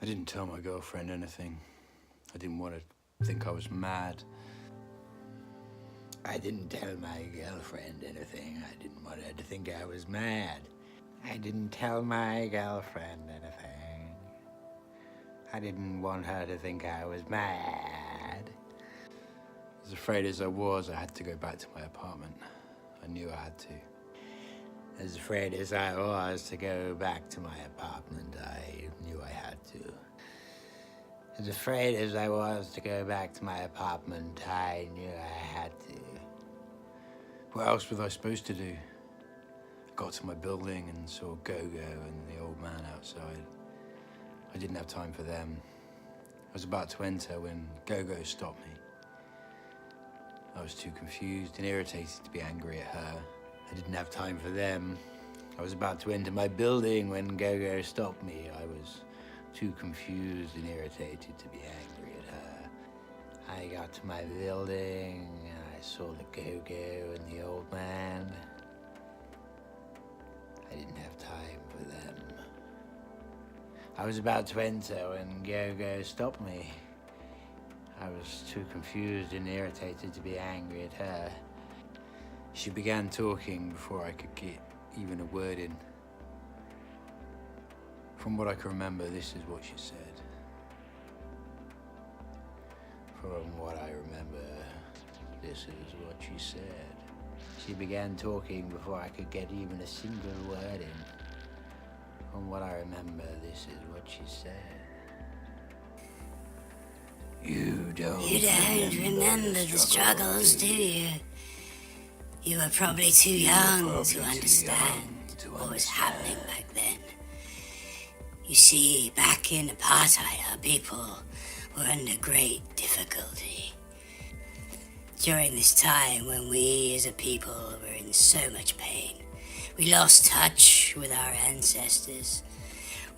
I didn't tell my girlfriend anything. I didn't want to think I was mad. I didn't tell my girlfriend anything. I didn't want her to think I was mad. I didn't tell my girlfriend anything. I didn't want her to think I was mad. As afraid as I was, I had to go back to my apartment. I knew I had to. As afraid as I was to go back to my apartment, I knew I had to. As afraid as I was to go back to my apartment, I knew I had to. What else was I supposed to do? I got to my building and saw Gogo and the old man outside. I didn't have time for them. I was about to enter when Gogo stopped me. I was too confused and irritated to be angry at her. I didn't have time for them. I was about to enter my building when Gogo stopped me. I was too confused and irritated to be angry at her. I got to my building and I saw the Gogo and the old man. I didn't have time for them. I was about to enter when Gogo stopped me. I was too confused and irritated to be angry at her. She began talking before I could get even a word in. From what I can remember, this is what she said. From what I remember, this is what she said. She began talking before I could get even a single word in. From what I remember, this is what she said. You don't remember the struggles, do you? You were probably too young to understand what was happening back then. You see, back in apartheid, our people were under great difficulty. During this time when we as a people were in so much pain, we lost touch with our ancestors,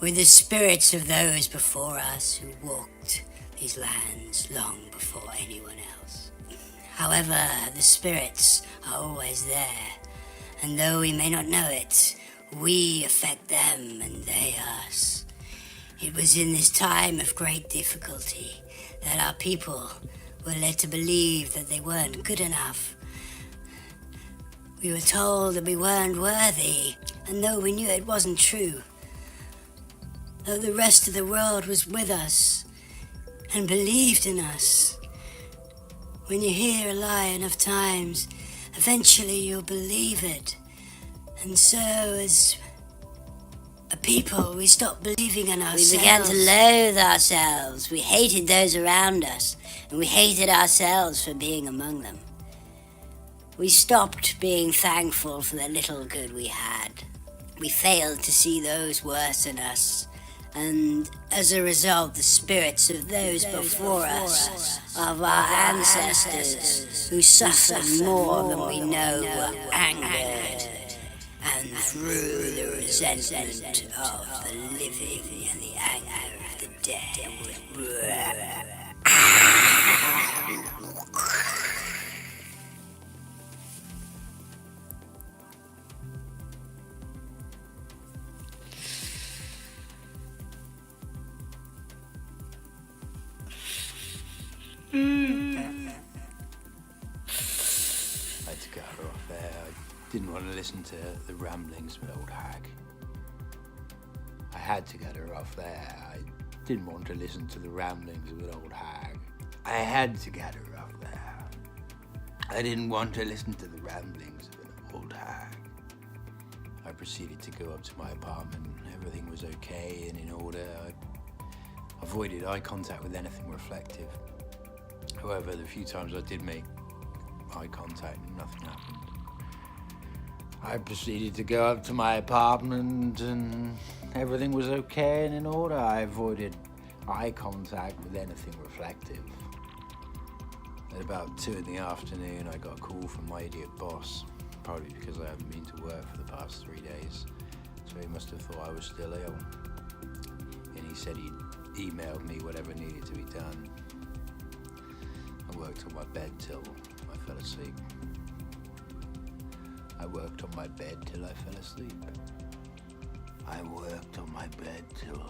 with the spirits of those before us who walked these lands long before anyone else. However, the spirits are always there, and though we may not know it, we affect them and they us. It was in this time of great difficulty that our people were led to believe that they weren't good enough. We were told that we weren't worthy, and though we knew it wasn't true, though the rest of the world was with us and believed in us, when you hear a lie enough times, eventually you'll believe it. And so as a people, we stopped believing in ourselves. We began to loathe ourselves. We hated those around us, and we hated ourselves for being among them. We stopped being thankful for the little good we had. We failed to see those worse than us, and as a result, the spirits of those before us, of our ancestors, who suffered more than we know, were angered, and through the resentment of the living and the anger of the dead. I had to get her off there. I didn't want to listen to the ramblings of an old hag. I had to get her off there. I didn't want to listen to the ramblings of an old hag. I had to get her off there. I didn't want to listen to the ramblings of an old hag. I proceeded to go up to my apartment. Everything was okay and in order. I avoided eye contact with anything reflective. However, the few times I did make eye contact, nothing happened. I proceeded to go up to my apartment and everything was okay and in order. I avoided eye contact with anything reflective. At about 2 in the afternoon, I got a call from my idiot boss, probably because I haven't been to work for the past 3 days, so he must have thought I was still ill. And he said he'd emailed me whatever needed to be done. I worked on my bed till I fell asleep. I worked on my bed till I fell asleep. I worked on my bed till